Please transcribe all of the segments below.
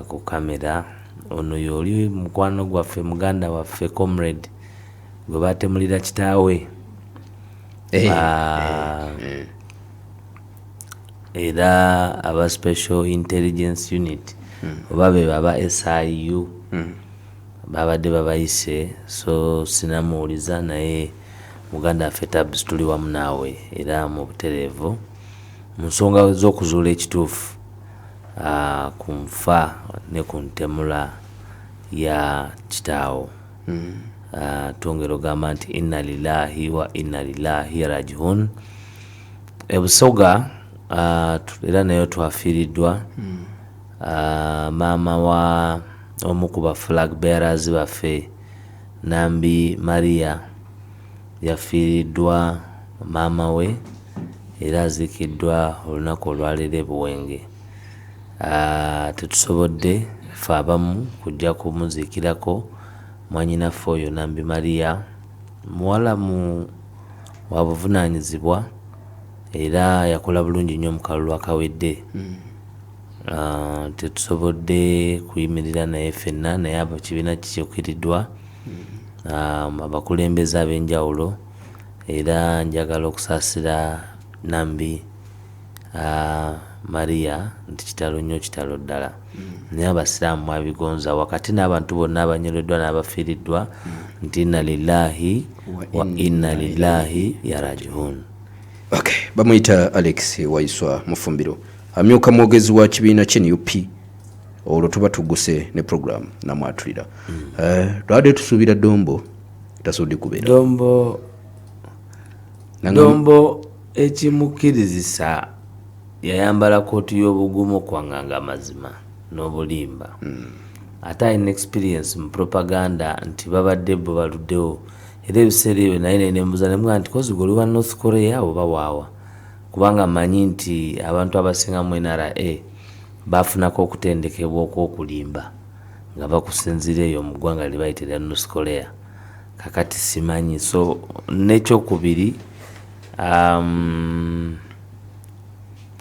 ku kamera ono yoli mukwano gwaffe muganda waffe comrade gwe batemulira kitaawe era aba special intelligence unit oba be baba SIU babadde babayise, so sinamuwuliza naye muganda waffe Tabs tuli wamu naawe era mu butereevu mu nsonga z'okuzuula ekituufu ku nfa ne ku ntemula ya kitaawo. Twongera ogamba nti inna lillahi wa inna lillahi rajiun. Ebusoga era nayo twafiiriddwa. Maama wa omu ku ba flag bearers baffe Nambi Maria yafiiriddwa maama we era aziikiddwa olunaku olwaleero e Buwenge. Tetusobodde ffe abamu kujja kumuziikirako mwanyinaffe oyo Nambi Maria, muwala wa buvunaanyizibwa era yakola bulungi nnyo mu kalulu akawedde. Tetusobodde kuyimirira naye ffenna, naye ekibiina kikyukiriddwa abakulembeze ab'enjawulo, era njagala okusaasira Nambi Maria nti kitalo nnyo, kitalo ddala. Naye abasiraamu mwabigonza wakati n'abantu bonna abanyoleddwa n'abafiiriddwa nti inna lillahi wa inna lillahi rajiun. Okay, bamuyita Alex Waiswa Mufumbiro, amyuka mwogezi wa kibiina NUP. Olwo tuba tuguse ne program namwatulira. Twade tusuubira Dombo tasudde kubeera. Dombo ekimukkirizisa yayambala kooti y'obugumu okwanganga amazima n'obulimba. Ate alina experience mu propaganda nti babadde bo baluddewo era ebiseera ebyo naye nembuuza nemugamba nti kozi gwe oli wa North Korea oba waawa, kubanga mmanyi nti abantu abasinga mu NRA bafunako okutendekebwa okw'okulimba nga bakusinzira eyo mu ggwanga lye bayitira North Korea. Kakati simanyi, so n'ekyokubiri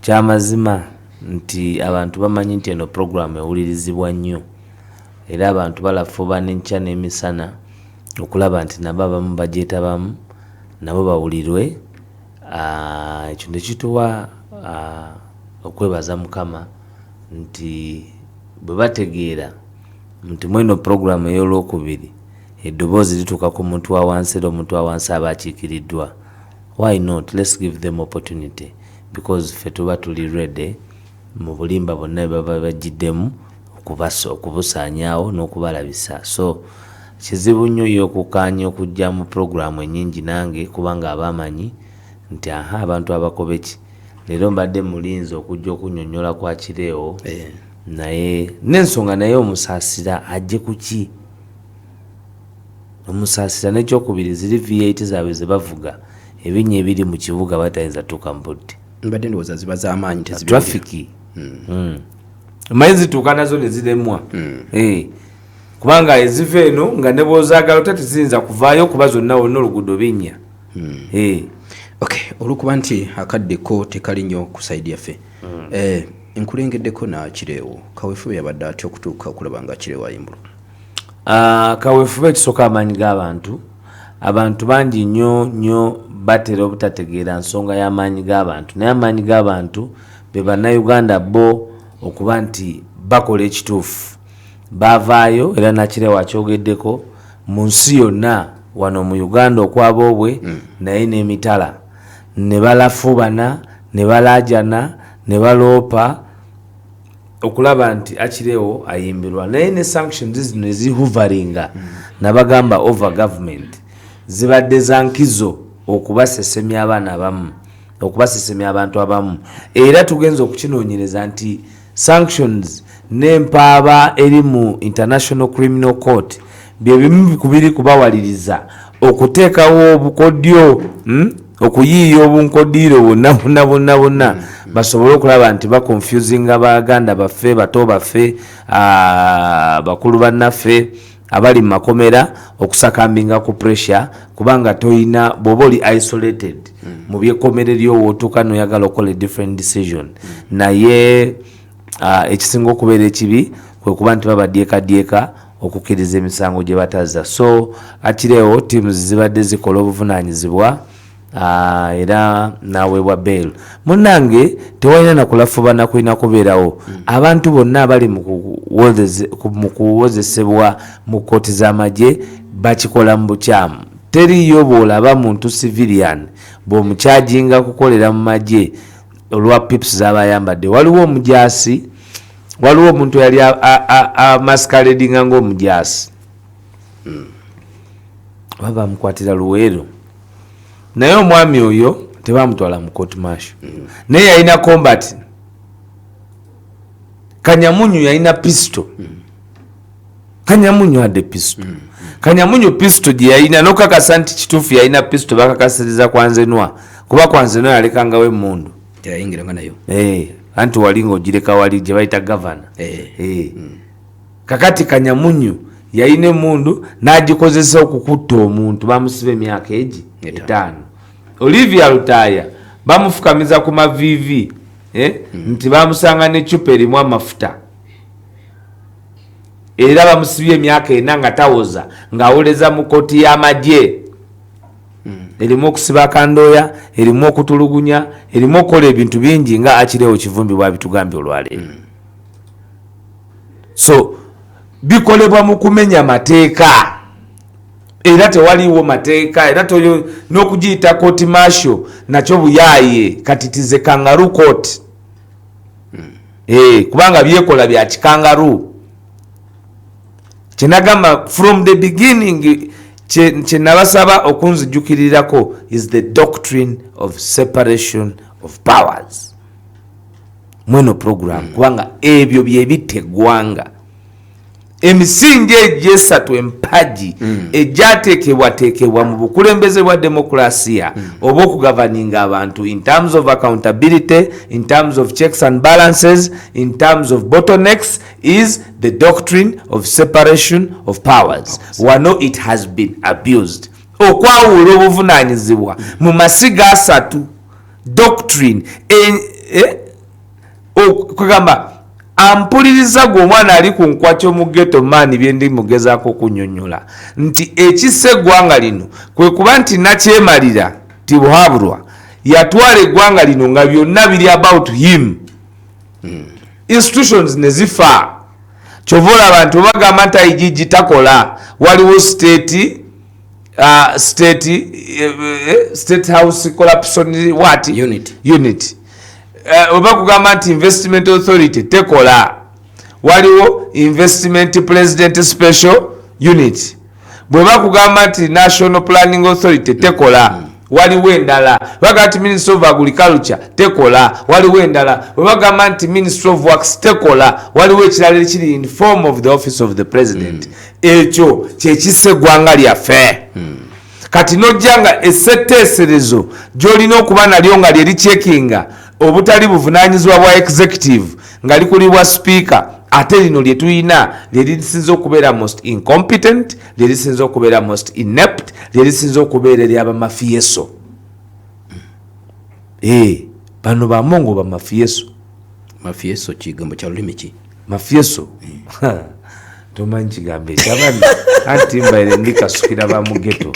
kyamazima nti abantu bamanyi nti eno program ewulirizibwa nnyo era abantu balafuba n'enkya n'emisana okulaba nti nabo abamu bagyetabamu nabo bawulirwe. Ekyo ne kituwa okwebaza Mukama nti bwe bategeera nti mweno program ey'olwokubiri eddoboozi lituuka ku muntu wa wansi era omuntu wa wansi aba akiikiriddwa. Why not? Let's give them opportunity because ffe tuba tuli ready mu bulimba bonna baba bagiddemu okubusaanyaawo n'okubalabisa. So kizibu nnyo y'okukaanya okujja mu programu ennyingi nange kubanga abamanyi nti abantu abakobeki leero mbadde mulinzi okujja okunnyonnyola kwa kireewo naye n'ensonga naye omusaasira ajje ku ki? Omusaasira n'ekyokubiri ziri V8 zaabwe ze bavuga ebinnya ebiri mu kibuga batayinza tuuka mu budde. Mbadde ndowooza ziba z'amaanyi tezibira. Trafiki. Manyi zituuka nazo ne ziremwa. Kubanga eziva eno nga ne bw'ozaagala otati ziyinza kuvaayo kuba zonna wonna oluguudo binnya. Okay, olw'okuba nti akaddeko tekali nnyo ku sayidi yaffe. Enkulengeddeko na Kireewo, kaweefube yabadde atya okutuuka okulaba nga Kireewo ayimbulwa? Kaweefube ekisooka amaanyi g'abantu. Abantu bangi nnyo batera obutategeera nsonga y'amaanyi g'abantu, naye amaanyi g'abantu be bannayuganda bo okuba nti bakola ekituufu. Bavaayo era Nakireewo akyogeddeko mu nsi yonna wano mu Uganda okwaba obwe naye n'emitala ne balafubana ne balaajana ne baloopa okulaba nti Akireewo ayimbirwa. Naye ne sanctions zino ezihuvaringa nabagamba over government zibadde za nkizo okubasesemya abaana abamu, okubasesemya abantu abamu, era tugenza okukinoonyereza nti sanctions n'empaaba eri mu International Criminal Court bye bimu kubiri kubawaliriza okuteekawo obukodyo, okuyiiya obunkodiro bonna basobole okulaba nti baconfusinga Baganda baffe, bato baffe, bakulu bannaffe abali mu makomera okusakambinga ku pressure kubanga toyina bw'oba oli isolated mu byekkomere ly'owootuuka n'oyagala okola different decision. Naye ekisinga okubeera ekibi kwe kuba nti babadyeka okukkiriza emisango gye batazza. So akireewo teams zibadde zikola obuvunanyizibwa era naweebwa bail. Munnange tewalina nakulafuba nakulina kubeerawo. Abantu bonna abali mu kuwozesebwa mu kkooti z'amagye bakikola mu bukyamu. Teriyo bw'olaba muntu civilian bw'omukyajinga kukolera mu magye olwa pips z'abayambadde. Waliwo omujaasi, waliwo omuntu yali masqueradinga ng'omujaasi baba bamukwatira Luweero, naye omwami oyo tebamutwala mu court martial. Naye yalina combat. Kanyamunyu yalina pistol. Kanyamunyu adde pistol. Kanyamunyu pistol gye yalina n'okakasa nti kituufu yalina pistol bakakasiriza Kwanzenwa, kuba Kwanzenwa yalekangawo emmundu teyayingiranga nayo. Anti wali ng'ogireka wali gye bayita gavana. Kakati Kanyamunyu yalina emmundu n'agikozesa okukutta omuntu, bamusiba emyaka egi 5. Olivia Lutaya bamufukamiza ku mavivi nti bamusanga n'eccupa erimu amafuta era bamusibye emyaka 4 nga tawoza ng'awoleza mu kkooti y'amagye. Erimu okusiba akandooya, erimu okutulugunya, erimu okukola ebintu bingi nga akireewo Kivumbi bwabitugambye olwaleero. So bikolebwa mu kumenya mateeka era tewaliwo mateeka era n'okugiyita court martial nakyo buyaaye katitize kangaroo court. Kubanga byekola bya kikangaroo. Kyenagamba from the beginning kyenabasaba okunzijukirirako is the doctrine of separation of powers mweno program. Kubanga ebyo byebitta eggwanga. Emisingi egyesatu empaji egyateekebwateekebwa mu bukulembeze bwa demokrasiya oba okugavaninga abantu in terms of accountability, in terms of checks and balances, in terms of bottlenecks is the doctrine of separation of powers. Wano it has been abused. Okwawula obuvunanyizibwa mu masiga asatu doctrine okugamba ampuliriza gwe omwana ali ku nkwakyo mu ghetto maani byendi mugezaako okunyonnyola nti ekissa eggwanga lino kwe kuba nti nakyemalira tibuhabulwa yatwala eggwanga lino nga byonna biri about him. Institutions ne zifa. Kyova olaba abantu bagamba nti ayigigi takola. Waliwo state house corruption what unit. Oba kugamba nti investment authority tekola. Waliwo investment president special unit. Bweba kugamba nti national planning authority tekola. Waliwo endala. Baga nti ministry of agriculture tekola. Waliwo endala. Bwebagamba nti ministry of works tekola. Waliwo ekirala ekiri in form of the office of the president. Ekyo kyekissa eggwanga lyaffe. Kati nojjanga essetteeserezo gy'olina okuba nalyo nga lyeri checkinga obutali buvunanyizibwa bwa executive nga likulibwa speaker, ate lino lye tulina lyerisinza okubeera most incompetent, lyerisinza okubeera most inept, lyerisinza okubeera eryabamafieso. Bano bamongo bamafieso. Mafieso kigambo kya lulimi ki? Mafieso tomanyi kigambo ekyabana anti mbaire ndikasukira bamugeto.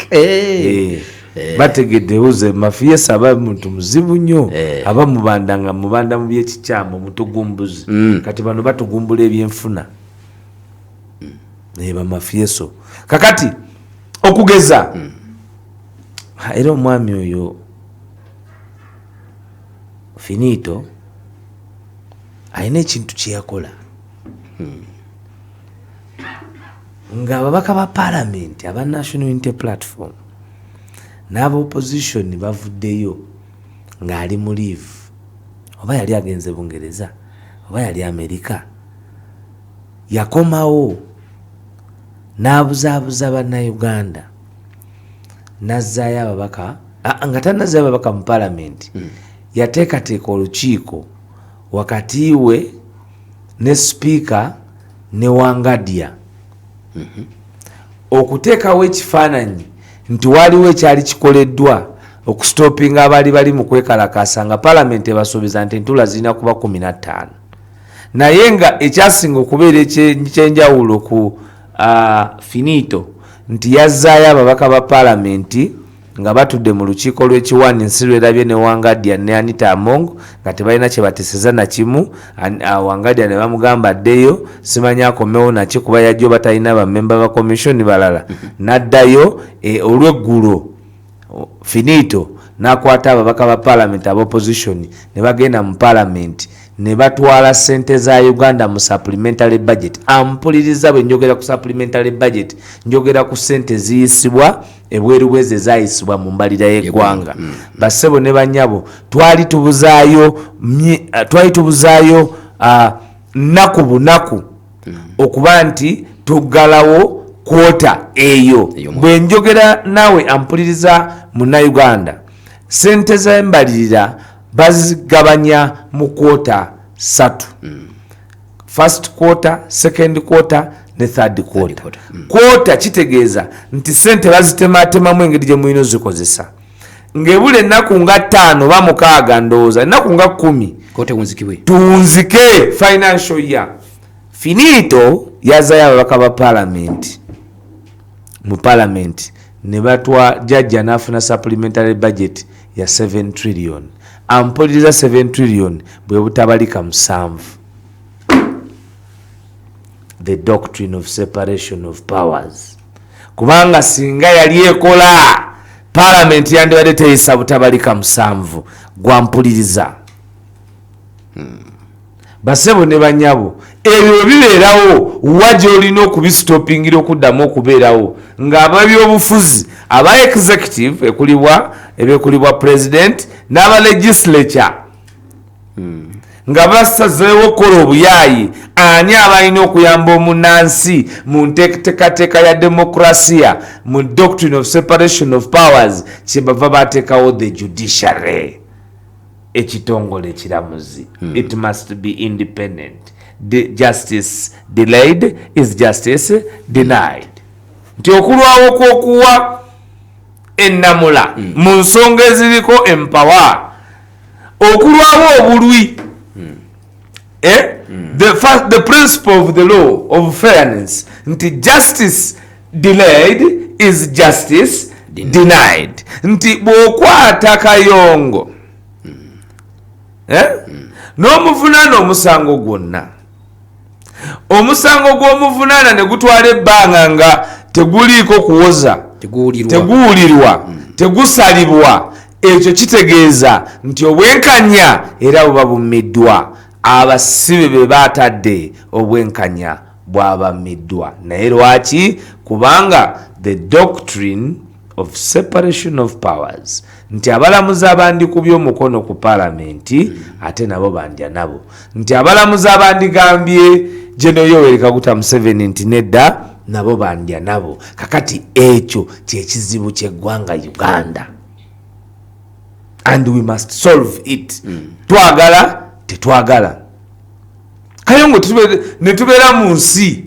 Bategedde uze mafieso aba muntu muzibu nnyo aba mubanda mu byekikyamu mutugumbuzi. Kati bano batugumbula ebyenfuna. Bamafieso kakati okugeza era omwami oyo finito ayina ekintu kyeyakola nga ababaka ba parliament aba National Unity Platform n'aba opposition bavuddeyo ng'ali mu leave, oba yali agenze Bungereza oba yali Amerika, yakomawo n'abuzaabuza bannayuganda n'azzaayo ababaka nga tannazzaayo ababaka mu parliament. Yateekateeka olukiiko wakati we ne speaker ne Wangadya okuteekawo ekifaananyi nti waliwo ekyali kikoleddwa okusitopinga abaali bali mu kwekalakaasa nga parliament ebasuubiza nti entula zirina kuba 15 naye nga ekyasinga okubeera ekyenjawulo ku finito nti yazzaayo ababaka ba paalamenti nga batudde mu lukiiko lw'ekiwaninsi lwerabye ne Wangadya ne Anita Among nga tebalina kye bateseza na kimu. Wangadya ne bamugamba addeyo, simanya akomewo naki kuba yajjo batalina bammemba ba komishoni balala. N'addayo olw'eggulo finito n'akwata ababaka ba paalamenti ab'opposition ne bagenda mu paalamenti ne batwala ssente za Uganda mu supplementary budget. Ampuliriza bwe njogera ku supplementary budget njogera ku ssente ziyisibwa ebweru bweze zayisibwa mu mbalira y'eggwanga. Bassebo ne bannyabo twali tubuzaayo nnaku bunaku okuba nti tuggalawo kwota eyo. Bwe njogera naawe ampuliriza munnayuganda, ssente z'embalirira bazigabanya mu kwota 3. First quarter, second quarter ne third quarter. Kwota kitegeeza nti ssente bazitematemamu engeri gye mulina ozikozesa. Ng'ebula ennaku nga 5 ba 6 ndowooza ennaku nga 10 tunzike financial year. Finito yazaayo ababaka ba paalamenti mu paalamenti ne batwa jjajja n'afuna supplementary budget ya 7 trillion. Ampuliriza 7 trillion bwe butabalika 7. The doctrine of separation of powers. Kubanga singa yali ekola parliament yandibadde teyisa butabalika 7 gwampuliriza. Bassebo ne bannyabo ebyo bibeerawo wajja olina okubistopingira okuddamu okubeerawo ng'ababyobufuzi aba executive ebekulibwa president n'aba legislature nga basazeewo okukola obuyaayi ani abalina okuyamba omunnansi mu nteekateeka ya demokrasiya mu doctrine of separation of powers kyebava bateekawo the judiciary, ekitongole ekiramuzi. It must be independent. Justice delayed is justice denied. Nti okulwawo kw'okuwa ennamula mu nsonga eziriko empower, okulwawo obulwi, the principle of the law of fairness, nti justice delayed is justice denied. Nti bw'okwata kayongo n'omuvunaana omusango gwonna, omusango gw'omuvunaana ne gutwala ebbanga nga teguliiko kuwoza, teguwulirwa, tegusalibwa, ekyo kitegeeza nti obwenkanya era buba bummiddwa. Abasibe be baatadde obwenkanya bwabammiddwa. Naye lwaki? Kubanga the doctrine of separation of powers, nti abalamuzi abandikubye omukono ku paalamenti ate nabo bandya nabo, nti abalamuzi abandigambye General Yoweri Kaguta Museveni nti nedda nabo bandya nabo. Kakati ekyo kyekizibu ky'eggwanga Uganda, and we must solve it. Twagala tetwagala. Kayongo ne tubeera mu nsi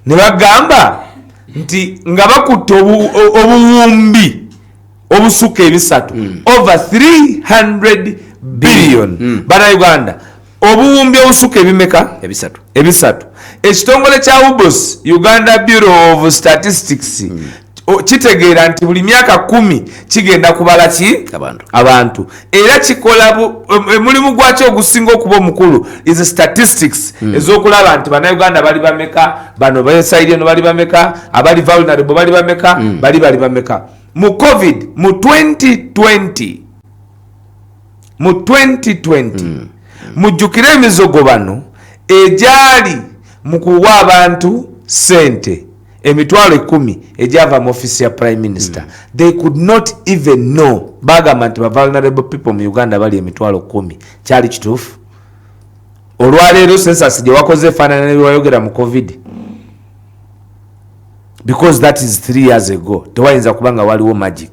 ne bagamba nti nga bakutte obuwumbi obusuka 3 over 300 billion bana Uganda. Obuwumbi obusuka ebimeka 3. Ekitongole kya UBOS, Uganda Bureau of Statistics, kitegeera nti buli myaka 10 kigenda kubala abantu, era kikola emulimu gwakyo ogusinga okuba omukulu is statistics ez'okulaba nti bana Uganda bali bameka, bano basaidi eno bali bameka, abali vulnerable bali bameka, bali bameka. Mu COVID mu 2020 mujjukire emizogo bano egyali mu kuwa abantu sente emitwalo 10 ejava mu office ya prime minister. They could not even know bagamba nti ba vulnerable people mu Uganda bali emitwalo 10. Kyali kituufu? Olwaleero census gye wakoze efaanana ne wayogera mu COVID, because that is 3 years ago. Tewayinza kubanga waliwo magic.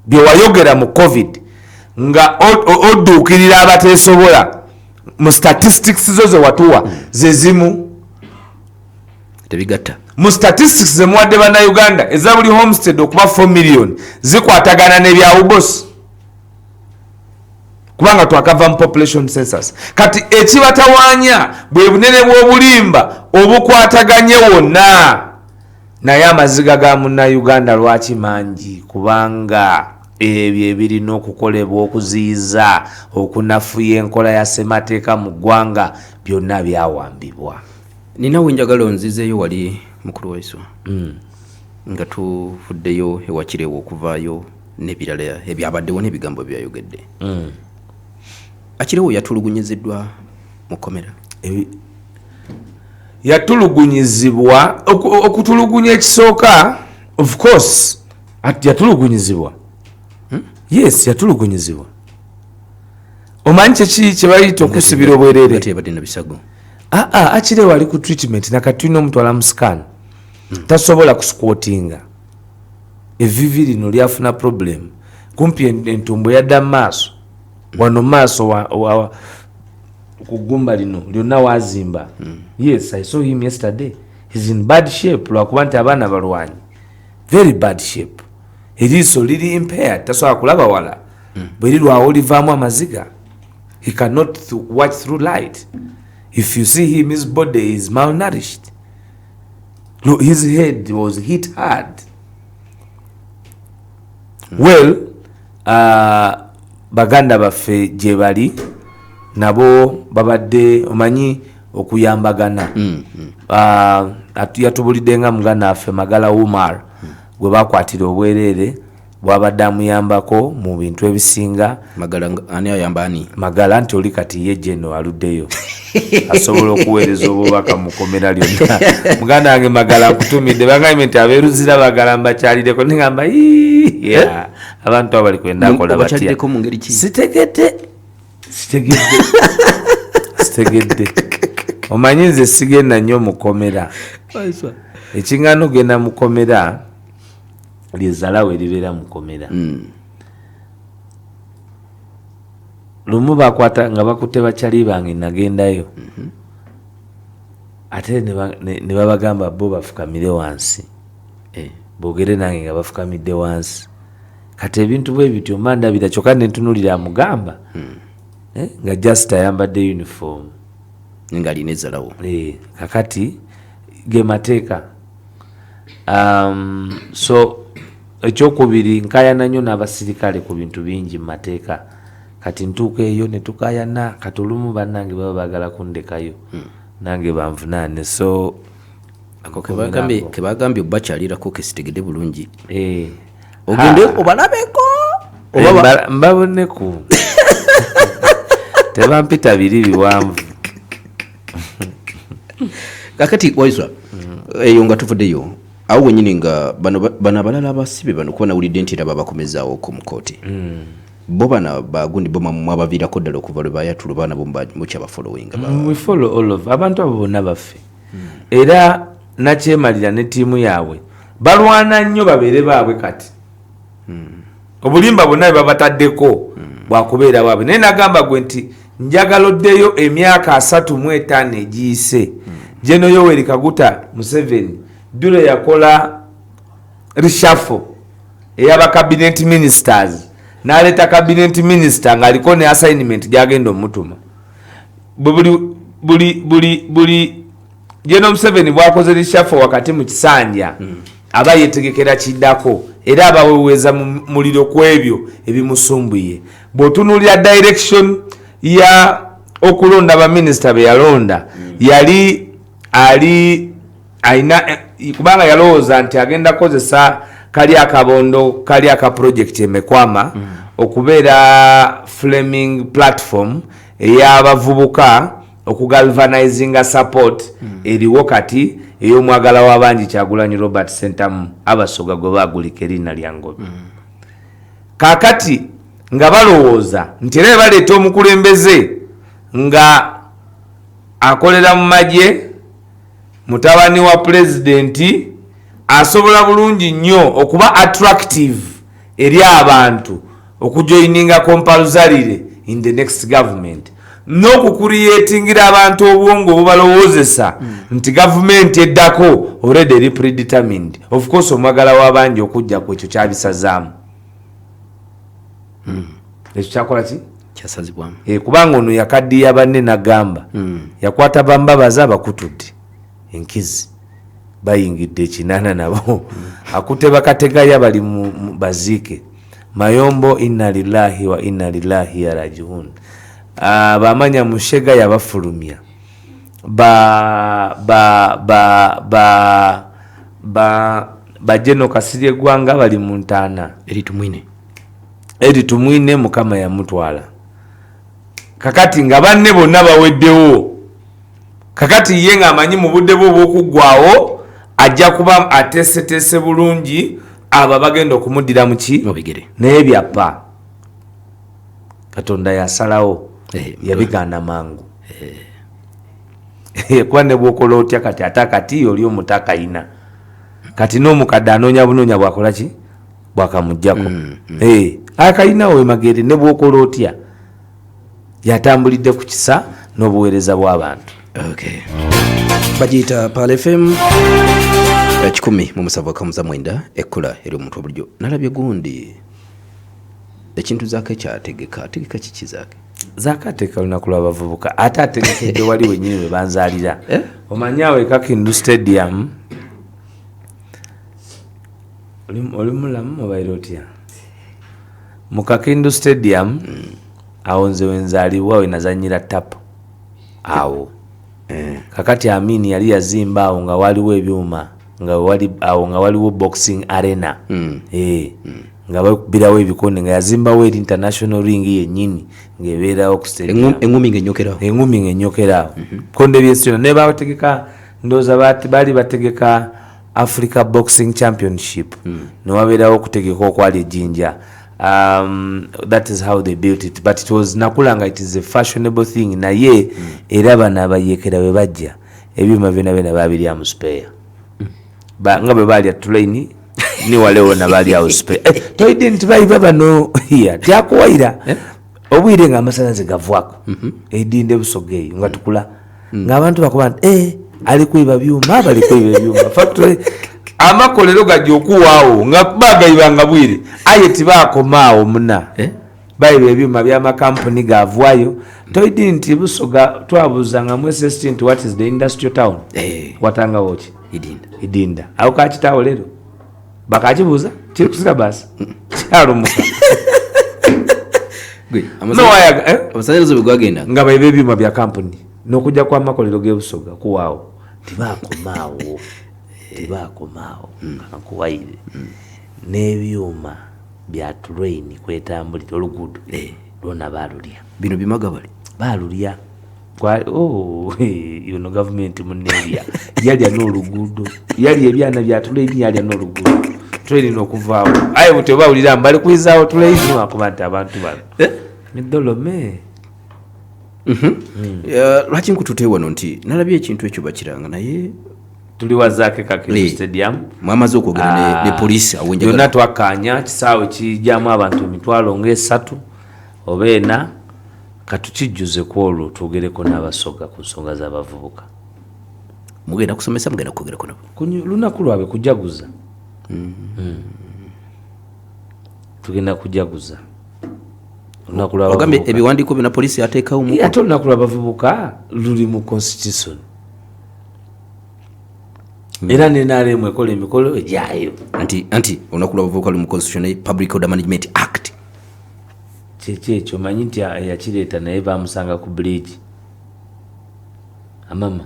Bye wayogera mu COVID nga odduukirira abateesobola mu statistics zo ze watuwa ze zimu tebigatta. Mu statistics ze muwadde bana Uganda eza buli homestead okuba 4 million zikwatagana n'ebya UBOS. kubanga twakava mu population census kati ekibatawaanya bwe bunene bw'obulimba obukwataganye wonna naye amaziga ga munnayuganda lwaki mangi kubanga ebyo ebirina okukolebwa okuziyiza okunafuya enkola ya ssemateeka mu ggwanga byonna byawambibwa. ninawe njagala onzizeeyo wali mukulu Waiswa nga tuvuddeyo ewakirewo okuvaayo n'ebirala ebyabaddewo n'ebigambo byayogedde. Akirewo yatulugunyiziddwa mukkomera. Yatulugunyizibwa okutulugunya ekisooka of course yatulugunyizibwa. Yes, yatulugunyizibwa. Omanyi kye bayita okusibira obwerere. Tebadde na bisago. Akirewo ali ku treatment nakati tulina omutwala mu scan. Tasobola kusquatinga. Evivi lino lyafuna problem. Kumpi entumbo yadda maaso. Wano maaso kugumba lino lyonna wazimba. Yes, I saw him yesterday. He's in bad shape lwakuba nti abaana balwanyi. Very bad shape. Eriiso liri impaired. Tasobola kulaba wala. Bwe lirwawo livaamu amaziga. He cannot watch through light. If you see him, his body is malnourished. Look, his head was hit hard. Well, baganda baffe gye bali nabo babadde omanyi okuyambagana. Yatubulidde nga muganda waffe Magala Umar gwe bakwatira obwerere bwabadde amuyambako mu bintu ebisinga. Magala ani ayamba ani? Magala nti oli kati ye jeno aluddeyo asobola okuweereza obubaka mukkomera lyonna. Muganda wange Magala akutumidde bagambye nti abeeruzira bagala mbakyalireko nengamba abantu abo bali kwenda akola batya. Sitegedde. Omanyi nze sigenda nnyo mukkomera. Ekiŋŋaano genda mukkomera lyezalawe libeera mukkomera. Lumu bakwata nga bakutte bakyali bange nagendayo. Ate ne babagamba bo bafukamire wansi. Boogere nange nga bafukamidde wansi. Kati ebintu bwe bityo mandabira kyokka ne ntunulira amugamba nga just ayambadde uniform nga alina ezzalawo. Kakati ge mateeka. So ekyokubiri nkayana nnyo n'abasirikale ku bintu bingi mu mateeka. Kati ntuuka eyo ne tukayana kati olumu bannange baba baagala kundekayo nange banvunaane. So ako kebagambye obakyalirako kesitegedde bulungi. Ogende obalabeko mbaboneku tebampita biri biwanvu. Kakati Waiswa eyo nga tuvuddeyo awo wenyini nga bano abalala abasibe bano kuba nawulidde nti era babakomezaawo ku mukooti. Bo bana bagundi bo mwabaviirako ddala okuva lwe bayatula baana bo mukyabafollowinga. We follow all of abantu abo bonna baffe. Era nakyemalira ne ttiimu yaabwe balwana nnyo babeere baabwe kati. Obulimba bonna bwe babataddeko bwakubeera baabwe. Naye nagamba gwe nti njagala oddeyo emyaka 35 egiyise. Jeno Yoweri Kaguta Museveni dule yakola reshuffle eyaba cabinet ministers. N'aleeta cabinet minister ng'aliko ne assignment gyagenda omutuma. Buli Jeno Museveni bwakoze reshuffle wakati mu kisanja aba yetegekera kiddako era abaweweeza mu muliro kwebyo ebimusumbuye. Bw'otunuulira direction ya okulonda baminister be yalonda yali alina kubanga yalowooza nti agenda kozesa kali akabondo kali aka project emekwama okubeera flaming platform ey'abavubuka okugalvanizinga support eriwo kati ey'omwagala w'abangi Kyagulanyi Robert Sentamu Abasoga gwe baagulika erinnya lya Ngobe. Kaakati nga balowooza nti era baleeta omukulembeze nga akolera mu magye mutabani wa pulezidenti asobola bulungi nnyo okuba attractive eri abantu okujoininga compulsory in the next government n'okukuriyetingira abantu obwongo obubalowoozesa nti gavumenti eddako already eri predetermined. Of course omwagala w'abangi okujja ku ekyo kyabisazaamu. Ekyo kyakola ki? kyasazibwamu kubanga ono yakaddiya banne nagamba yakwata bambabaza abakutudde enkizi bayingidde ekinana nabo akute bakategayo bali mu baziike mayombo inna lillahi wa inna lillahi rajiun bamanya mushega yabafulumya bajeno kasirye gwanga bali mu ntaana eri tumwine mukama yamutwala kakati nga banne bonna baweddewo kakati ye nga amanyi mu budde bwo bw'okuggwawo ajja kuba ateeseteese bulungi abo bagenda okumuddira muki naye byappa katonda yasalawo yabigaana mangu kuba ne bwokola otya kati ate akati oli omutakayina kati n'omukadde anoonya bunoonya bwakola ki bwakamuggyako akayina we magere ne bwokola otya yatambulidde ku kisa n'obuweereza bw'abantu. Bagiyita Pal FM 107.9 ekkula eri omuntu obulijjo nalabye gundi ekintu zaake kyategeka ategeka kiki zaake ateeka olunaku lw'abavubuka ate ategekedde wali wenyini we banzaalira omanyawo ekakindu stadium oli mulamu obaire otya mu kakindu stadium awo nze wenzaalibwa we nazanyira tapu awo kakati Amini yali yazimba awo nga waliwo ebyuma nga waliwo boxing arena nga bakubirawo ebikondi nga yazimbawo eri international ring yennyini ng'ebeerawo ku stadium engumi ng'ennyokerawo konde byesitona ne bategeka ndowooza baali bategeka Africa Boxing Championship newabeerawo okutegeka okwali ejjinja. That is how they built it, but it was nakulanga it is a fashionable thing naye era bana abayekera we bajja ebyuma byonna babirya mu spare nga bwe bali atulaini ni walewo na bali awo spare toyide nti bayiba bano here tyakuwaira obwire nga amasanyalaze gavwako edinde busogeeyo nga tukula ng'abantu bakuba nti ali kuyiba byuma bali kuyiba ebyuma factory amakolero gajja okuwaawo nga bagayibanga bwire aye tibakomaawo muna bayiba ebyuma by'amakampuni gavwayo toyidi nti busoga twabuuzanga mu SST nti what is the industrial town watangawo ki idinda awo kakitaawo leero bakakibuuza kiri kusika basi kyalumuka amasanyalaze bwe gwagenda nga bayiba ebyuma bya kampuni n'okujja kw'amakolero g'ebusoga kuwaawo tibakomaawo nkuwaire n'ebyuma bya train kwetambulira oluguudo lwonna baalulya bino bimaga baalulya yono gavumenti muneerya yalya n'oluguudo yalya ebyana bya train yalya n'oluguudo train n'okuvaawo aye bwe tebawulira mbali kuyizaawo train wakuba nti abantu bano midolome lwaki nkutute wano nti nalabye ekintu ekyo bakiranga naye tuli wazaake kakindu stadium mwamaze okwogera ne poliisi awenjagala yonna twakkaanya kisaawe kijjamu abantu emitwalo ng'esatu oba ena katukijjuze ku olwo twogereko n'abasoga ku nsonga z'abavubuka mugenda kusomesa mugenda kwogerako nabo lunaku lwabwe kujaguza tugenda kujaguza ogambe ebiwandiiko byonna poliisi yateekawo ate olunaku lw'abavubuka luli mu constitution era NRM ekola emikolo egyayo anti olunaku lw'abavubuka luli mu constitution Public Order Management Act kyekyo manyi nti yakireeta naye bamusanga ku bridge amama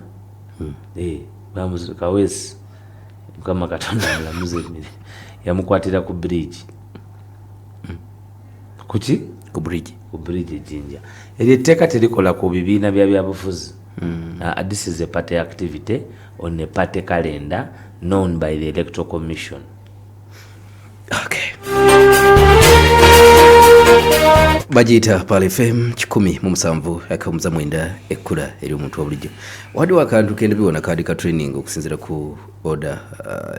kawesi mukama katonda mulamuze yamukwatira ku bridge kuki ku bridge ejjinja eryo etteeka terikola ku bibiina byabufuzi. This is a party activity on a party calendar known by the Electoral Commission. Okay. Bagiyita Pal FM 107.9 ekkula eri omuntu obulijjo waliwo akantu kende biwona kaadi ka training okusinziira ku order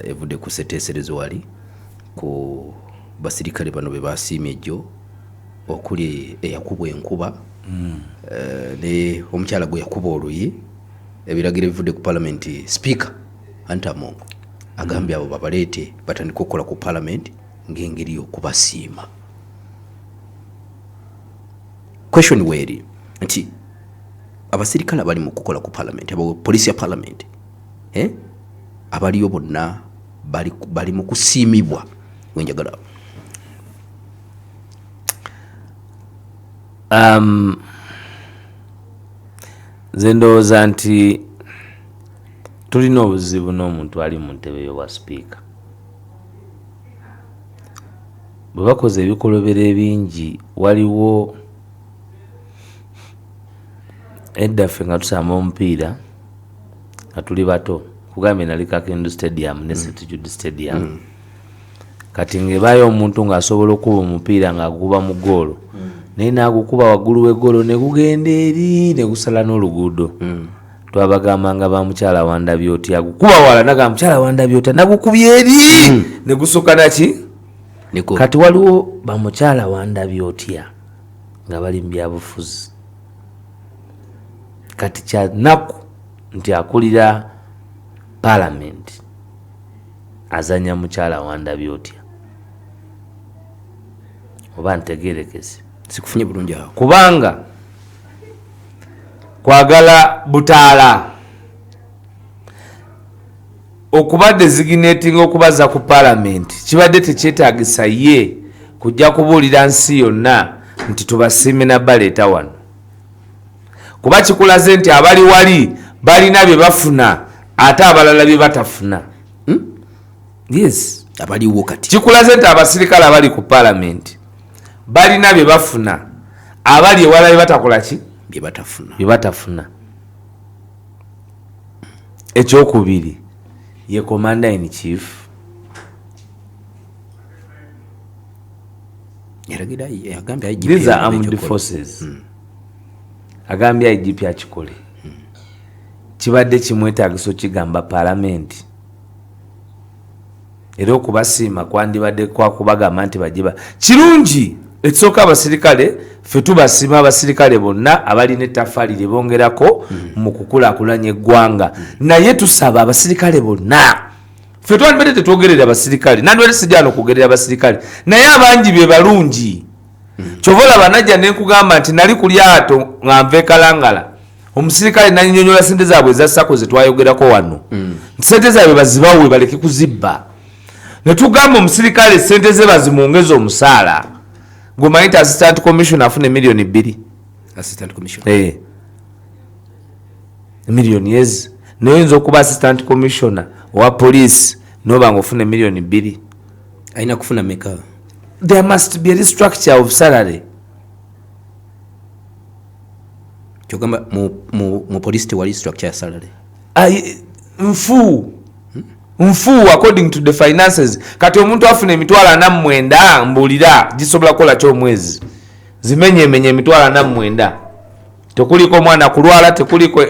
evudde ku seteeserezo wali ku basirikale bano be basiimye ejjo okuli eyakubwa enkuba ne omukyala gwe yakuba oluyi ebiragiro ebivudde ku parliament speaker Antamongo agambye abo babaleete batandika okukola ku parliament ng'engeri y'okubasiima question weri nti abasirikale abali mu kukola ku parliament abo police ya parliament abaliyo bonna bali mu kusiimibwa wenjagala nze ndowooza nti tulina obuzibu n'omuntu ali mu ntebe y'obwa sipiika bwe bakoze ebikolobero ebingi waliwo eddaffe nga tusamba omupiira nga tuli bato kugambye nali Kakendu stadium ne St Jude stadium kati ngebaayo omuntu ng'asobola okuba omupiira ng'agukuba mu ggoolo naye n'agukuba waggulu w'eggoolo ne gugenda eri ne gusala n'oluguudo twabagamba nga bamukyala wandabye otya gukuba wala naga mukyala wandabye otya nagukubye eri ne gusooka naki kati waliwo bamukyala wandabye otya nga bali mu byabufuzi kati kyanaku nti akulira parliament azanya mukyala wandabye otya oba ntegerekese sikufunye bulungi awo kubanga kwagala butaala okuba designating okubaza ku parliament kibadde tekyetaagisa ye kujja kubuulira nsi yonna nti tubasiime na baleeta wano kuba kikulaze nti abali wali balina bye bafuna ate abalala bye batafuna yes abaliwo kati kikulaze nti abasirikale abali ku parliament balina bye bafuna abali ewala bye batakola ki bye batafuna ekyokubiri ye commander in chief these are armed forces agambye IGP akikole kibadde kimwetaagisa okigamba parliament era okubasiima kwandibadde kwakubagamba nti bajiba kirungi ekisooka abasirikale ffe tubasiima abasirikale bonna abalina ettaffaali lye bongerako mu kukulaakulanya eggwanga naye tusaba abasirikale bonna ffe twandibadde tetwogerera abasirikale nandibadde sijjana okugerera abasirikale naye abangi be balungi kyova olaba najja ne nkugamba nti nali ku lyato nga nva ekalangala omusirikale nannyonnyola sente zaabwe eza sako ze twayogerako wano nti sente zaabwe bazibawe baleke kuzibba ne tugamba omusirikale sente ze bazimwongeza omusaala ng'omanyi nti assistant commissioner afuna miliyoni 2 assistant commissioner miliyoni ezi noyinza okuba assistant commissioner owa police noba nga ofuna miliyoni 2 alina kufuna meka there must be a restructure of salary kyogamba mu police tewali structure ya salary nfu according to the finances kati omuntu afuna emitwalo 49 mbulira gisobola kukola kyomwezi zimenyemenye emitwalo 49 tekuliko mwana kulwala tekuliko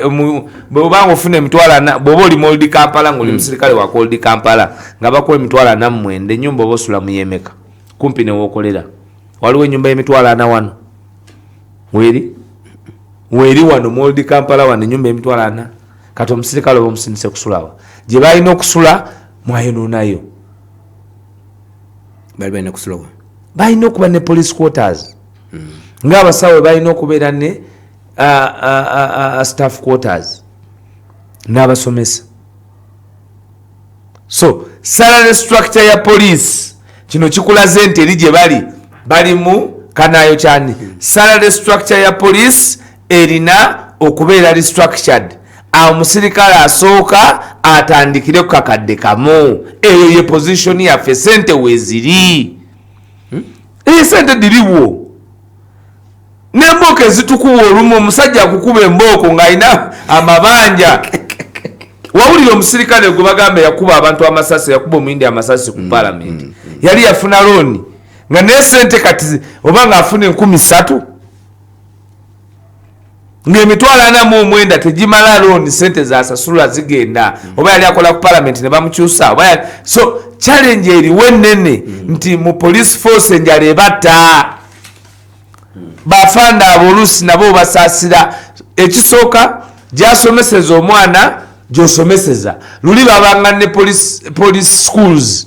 bwobanga ofuna emitwalo 4 bwoba oli moldi Kampala ng'oli musirikale wa koldi Kampala nga bakuwa emitwalo 49 ennyumba oba osula muyemeka kumpi newokolera waliwo ennyumba y'emitwalo 4 wano weri wano moldi Kampala wano ennyumba y'emitwalo 4 kati omusirikale oba omusindise kusulawa gye balina okusula mwayononayo balina kusulawa balina okuba ne police quarters ng'abasawo balina okubeera ne staff quarters n'abasomesa so salary structure ya police kino kikulaze nti eri gye bali mu kanayo kyani salary structure ya police erina okubeera restructured omusirikale asooka atandikire ku kakadde kamu eyo ye position yaffe sente weeziri sente diriwo n'embooko ezitukuwa olumu omusajja akukuba embooko ng'alina amabanja wawulira omusirikale gwe bagamba yakuba abantu amasasi yakuba omuyindi amasasi ku parliament yali yafuna looni nga naye sente kati oba ng'afuna 3,000 ng'emitwalo 49 tegimala looni sente zasasula zigenda oba yali akola ku parliament ne bamukyusa so challenge eriwo ennene nti mu police force enjala ebatta bafanda aboluusi nabo basaasira ekisooka gyasomeseza omwana gyosomeseza luli babanga ne police schools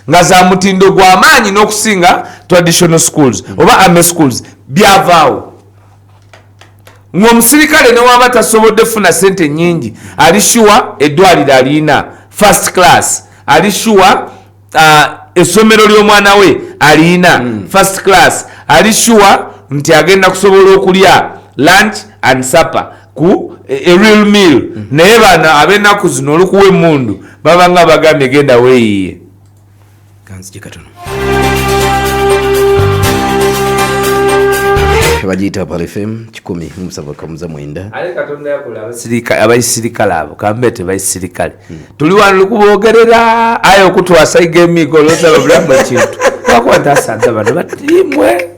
nga za mutindo gw'amaanyi n'okusinga traditional schools oba army schools byavaawo ng'omusirikale newaba tasobodde funa sente nyingi alishuwa eddwaliro alina first class alishuwa essomero ly'omwana we alina first class alishuwa nti agenda kusobola okulya lunch and supper ku a real meal naye bano ab'ennaku zino olukuwa emmundu baba nga bagambye genda weeyiye kanzije katono bagiyita Pal FM 107.9 ale katonda yakola abaisirikale abo kambe tebaisirikale tuli wano lukuboogerera aye okutwasa igemigo losaba bulamba kintu bakwata asante bano batimwe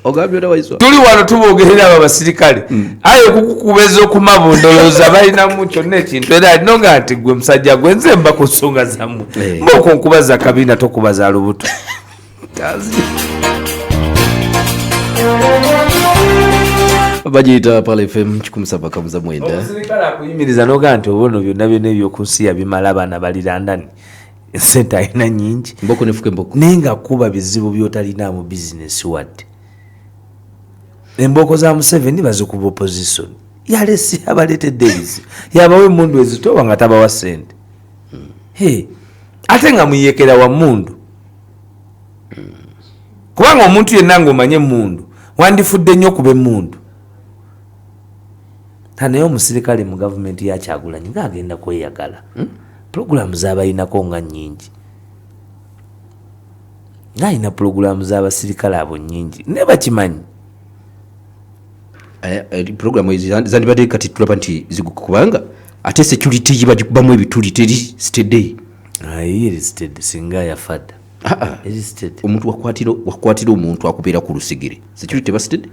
ogambye na Waiswa tuli wano tuboogerera abo basirikale aye okukubeza okumabunda olowooza balinamu kyonna ekintu era alinoga nti gwe musajja gwe nze mba ku nsonga zammwe mboko nkubaza kabina tokubaza lubuto bagiyita Pal FM 107.9 omusirikale akuyimiriza noga nti obono byonna byonna ebyokunsi yabimala abaana balilandani sente alina nyingi mboko nefuke mboko naye nga kuba bizibu byotalina mu bizinesi wadde emboko za Museveni bazikuba opposition yalesi abaletedde ebizibu yabawa emmundu ezitowa nga tabawa sente ate nga muyekera wa mmundu kubanga omuntu yenna ng'omanye emmundu wandifudde nnyo kuba emmundu naye omusirikale mu gavumenti ya Kyagulanyi ng'agenda kweyagala pulogulaamu z'abayinako nga nnyingi ng'alina pulogulaamu z'abasirikale abo nnyingi ne bakimanyi programu zandibadde kati tulaba nti zigukubanga ate security yibagikubamu ebituli teri steady iri steady singa yafadda iri steady omuntu wakwatira omuntu akubeera ku lusigire security ba steady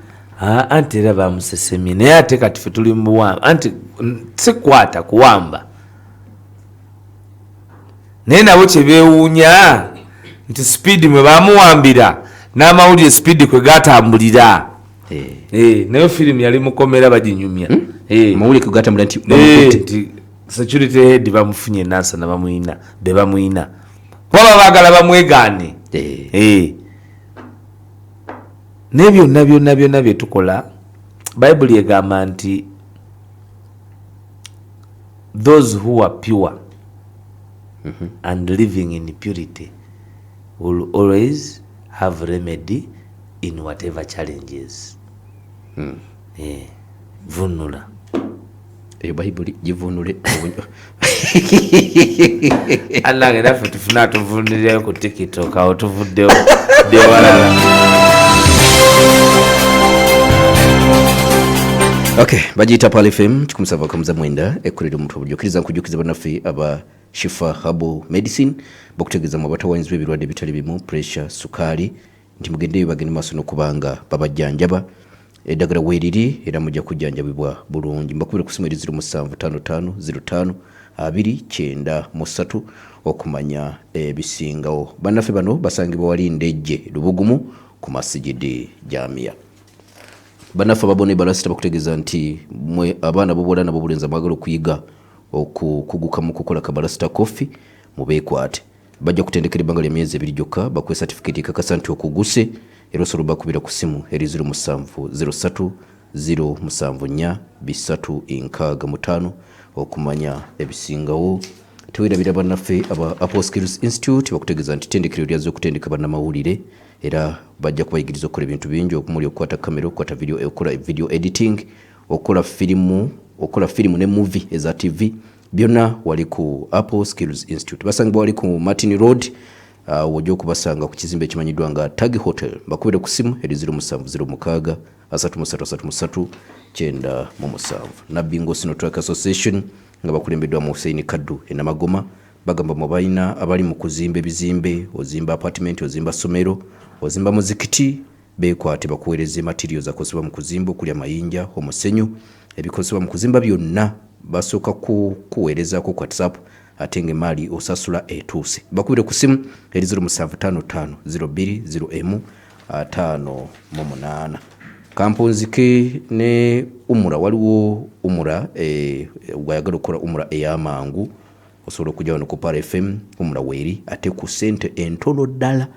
anti era bamusesemye naye ate kati ffe tuli mu buwamba anti sikwata kuwamba naye nabo kyebeewuunya nti speed mwe bamuwambira n'amawulire speed kwe gatambulira naye firimu yali mukkomera baginyumya amawulire kwe gatambulira nti security head bamufunye nansana bamuyina be bamuyina waba baagala bamwegaane naye byonna bye tukola bayibuli egamba nti those who are pure and living in purity will always have remedy in whatever challenges. Vunula eyo bayibuli givunule anange naffe tufuna tuvunulirayo ku tiktok awo tuvuddewo dewalala. Okay, bagiyita Pal FM 107.9 ekkolera omuntu obujjukiza nkujjukiza bannaffe aba Shifa Herbal Medicine bakutegeeza mu abatawanyizibwa ebirwadde bitali bimu pressure sukaali nti mugendeyo bagende maaso n'okubanga babajjanjaba eddagala weeriri era mujja kujjanjabibwa bulungi mbakubira ku simu eri 0755052903 okumanya ebisingawo bannaffe bano basangibwa wali ndejje lubugumu ku masigidi Jamia. Bannaffe ababone balasita bakutegeeza nti mwe abaana b'obuwala nabo bulenzi mwagala okuyiga okuguka mu kukola kabalasita coffee mubeekwate bajja kutendekera ebbanga ly'emyezi 2 gyokka bakuwe certificate ekakasa nti okuguse era osobola bakubira ku simu eri 0703074365 okumanya ebisingawo. Tewerabira bannaffe aba Apostles Institute bakutegeeza nti tendekero lyazo okutendeka bannamawulire era bajja kubayigiriza okukola ebintu bingi okumuli okukwata kamera okukwata video okukola video editing okukola firimu ne movie eza TV byonna wali ku Apple Skills Institute basangibwa wali ku Martin Road wojja okubasanga ku kizimbe ekimanyiddwa nga Tag Hotel bakubire ku simu eri 07063339 Nabingo Sinotrack Association nga bakulembeddwa mu Hussein Kaddu enamagoma bagamba mu bayina abali mu kuzimba ebizimbe ozimba apartment ozimba somero ozimba muzikiti beekwate bakuweereza materials akosebwa mu kuzimba okulya mayinja omusenyu ebikosebwa mu kuzimba byonna basooka kuweereza ku WhatsApp ate ng'emali osasula etuuse bakubire ku simu eri 0755020558 kampunzike ne umura waliwo umura wayagala okukola umura ey'amangu osobola okujja wano ku Pal FM umura weeri ate ku sente entono ddala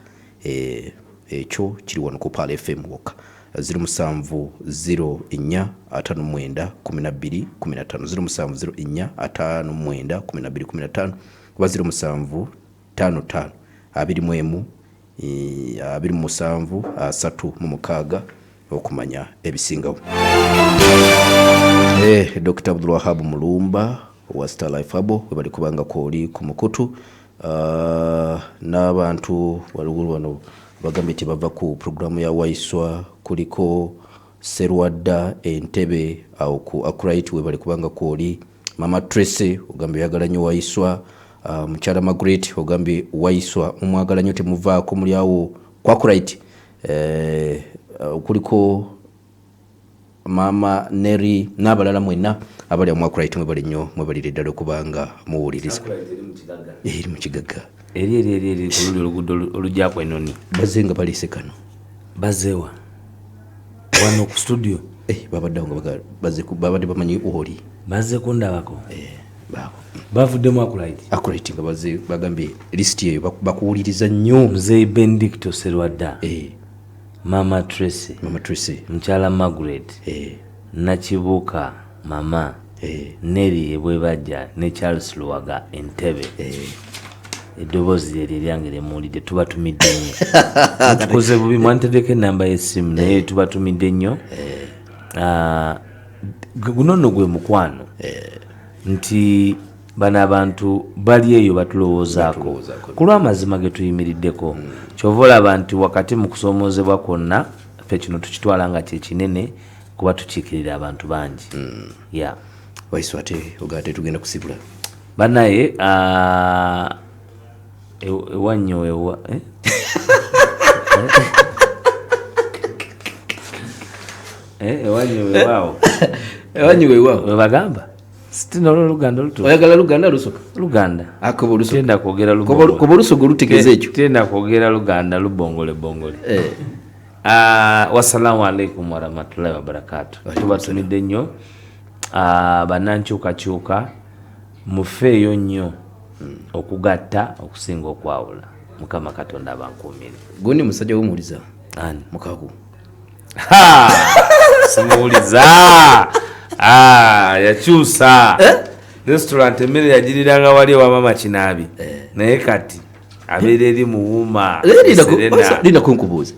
ekyo kiri wano ku Pal FM wokka 0704 54 12 15 0704 54 12 15 kuba 0755 21 27 3 okumanya ebisingawo. Dr. Abdulwahab Mulumba wa Star Life Abo webali kubanga koli ku mukutu n'abantu waligulu wano bagambye nti bava ku programu ya Waiswa, kuliko Serwadda Entebe awo ku Akurite webali kubanga koli, Mama Tracy ogambye yagala nnyo Waiswa, Mukyala Margaret ogambye Waiswa mumwagala nnyo temuvaako muli awo ku Akurite. Kuliko Mama Neri n'abalala mwenna abali mu Akurite mwebali nnyo, mwebalire ddala okubanga muwuliriza. Eri mu Kigaga eri kululi oluguudo olujja ku Enoni bazenga balise kano bazewa wano ku studio babaddewo nga babadde bamanyi oli bazze kundabako bavo bavuddemu Akurite nga bagambye lisiti eyo bakuwuliriza nnyo. Muzeeyi Benedicto Serwadda, Mama Tracy, Mukyala Margaret, Nakibuuka Mama, Neri Ebwebajja ne Charles Luwaga Entebe. Eddoboozi lyeri eryange lyemuwulidde tubatumidde nnyo. Tukoze bubi mwantereko ennamba y'essimu naye tubatumidde nnyo. Guno nno gwe mukwano nti bano abantu bali eyo batulowoozaako ku lw'amazima ge tuyimiriddeko. Kyova olaba nti wakati mu kusoomoozebwa kwonna ffe kino tukitwala nga kyekinene kuba tukiikirira abantu bangi. Waiswa ate ogaate tugenda kusibula banaye ewannyo ewa ewannyo ewaawo webagamba sitina olw'Oluganda olutuufu. Oyagala Luganda lusoka? Luganda. Akobo olusoka. Tenda kwogera Luganda. Kobo olusoga lutegeeza ekyo. Tenda kwogera Luganda lubongole bongole. Wassalamu alaikum warahmatullahi wabarakatuh. Tubatumidde nnyo. Bannankyukakyuka mufeeyo nnyo okugatta okusinga okwawula. Mukama Katonda abankuumire. Gundi musajja w'omuwuliza. Ani? Mukago. Simuwuliza. Yakyusa restaurant emmere yagiriranga wali ewa Mama Kinaabi naye kati abeera eri muwuma. Lina kunkubuuza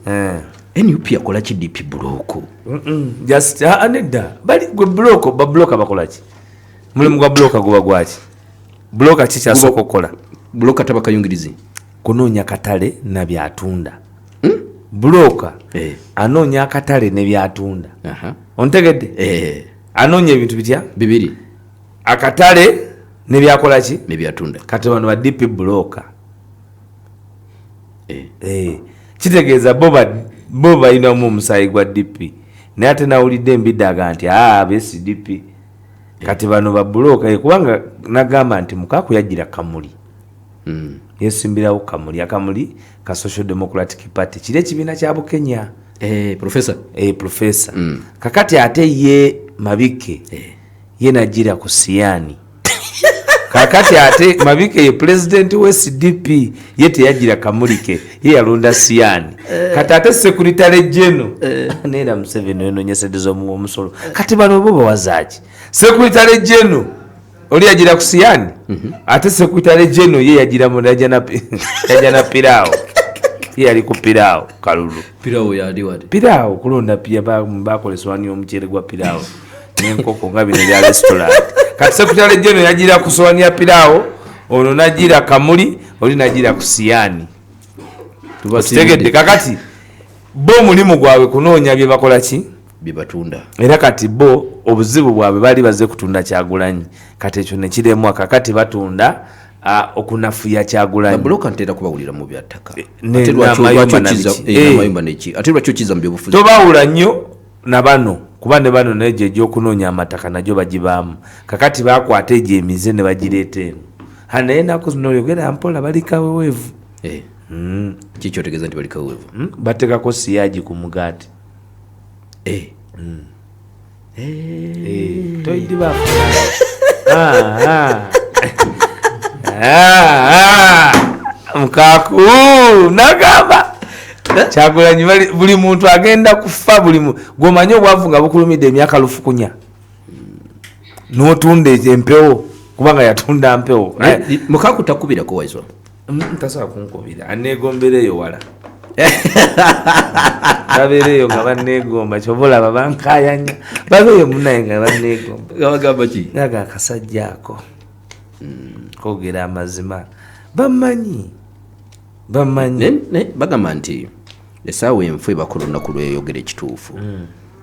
NUP akola ki DP buloko? Just nedda bali gwe buloko babloka bakolaki? Mulimu gwa bloka guba gwaki? Bloka ki kyasooka okukola? Bloka tabakayungirizi kunoonya katale na byatunda. Bloka anoonya akatale ne byatunda. Ontegedde? Anoonya ebintu bitya bibiri, akatale ne byakola ki ne byatunda. Kati bano ba DP bloka kitegeeza bo balinamu omusaayi gwa DP naye ate nawulidde embiddaga nti besi DP. Kati bano ba bloka kubanga nagamba nti Mukaku yajjira Kamuli yesimbirawo Kamuli, akamuli ka Social Democratic Party kiri ekibiina kya Bukenya. Professor kakati ate ye Mabike ye najira ku Siani. Kakati ate Mabike ye president we SDP ye teyajira Kamulike ye yalonda Siani. Kati ate secretary general nera Museveni eno nyesedezo mu omusolo. Kati bano bo bawazaaki secretary general oli yajira ku Siani ate secretary general ye yajira mu yajana Pirao. Yali ku Pirao kalulu. Pirao yali wadi. Pirao kulonda pia bakoleswa ni omuchere gwa Pirao. N'enkoko nga bino bya restaurant. Kati secretary general yajira ku sowani ya Pirao, ono najira Kamuli, oli najira ku Siani. Tubategedde kakati bo mulimu gwawe kunoonya bye bakola ki? Bye batunda. Era kati bo obuzibu bwabwe bali baze kutunda Kyagulanyi. Kati ekyo ne kiremwa kakati batunda okunafuya Kyagulanyi. Babloka ntera kubawulira mu byattaka. Ate lwakyumayumba neki. Ate lwakyukiza mu byobufuzi. Tobawula nnyo na bano kuba ne bano neje egy'okunoonya amataka najo bagibaamu. Kakati bakwata egyo emize ne bagireeta eno. Naye ennaku zino oyogera mpola bali kaweweevu. Kiki otegeeza nti bali kaweweevu? Batekako siyaagi ku mugaati. Toyidi baafu. Mukaku nagamba Kyagulanyi buli muntu agenda kufa gwomanyi obwavu nga bukulumidde emyaka 4,000 n'otunda empewo kubanga yatunda mpewo. Mukaku takubirako Waiswa. Tasobola kunkubira aneegombereyo wala babeereyo nga baneegomba kyobola babankayanya babeeyo munaye nga baneegomba gabagamba ki naga akasajja ako kogera amazima bamanyi bagamba nti essaawa enfu ebakulu olunaku lweyogera ekituufu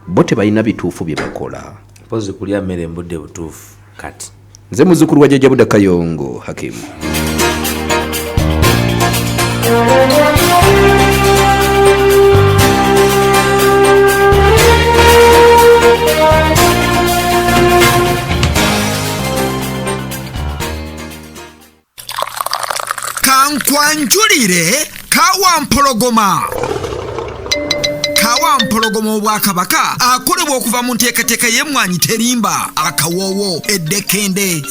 bo tebalina bituufu bye bakola pozi kulya mmere embudde butuufu kati nze muzzukulu wa jjajja Budda Kayongo Hakimu. Kankwanjulire kawampologoma. Kawampologoma obwakabaka akolebwa okuva mu nteekateeka y'emmwanyi terimba akawoowo eddekende.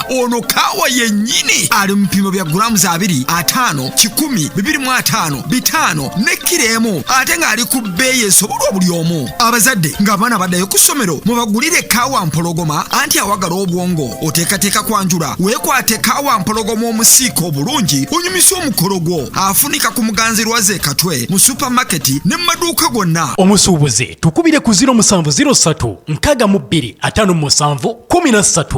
Ono kawa yennyini ali mu mpimo bya gulamu 2, 5, 10, 25, 5 ne kilo emu ate ng'ali ku bbeeyi esobola buli omu. Abazadde ng'abaana baddayo ku ssomero mubagulire kawampologoma anti awagala obwongo oteekateeka kwanjula weekwate kawampologoma omusiiko obulungi onyumisa omukolo gwo afunika ku muganzirwaze katwe mu supamaketi ne maduuka gonna. Omusuubuzi tukubire ku 0703 62 57 13.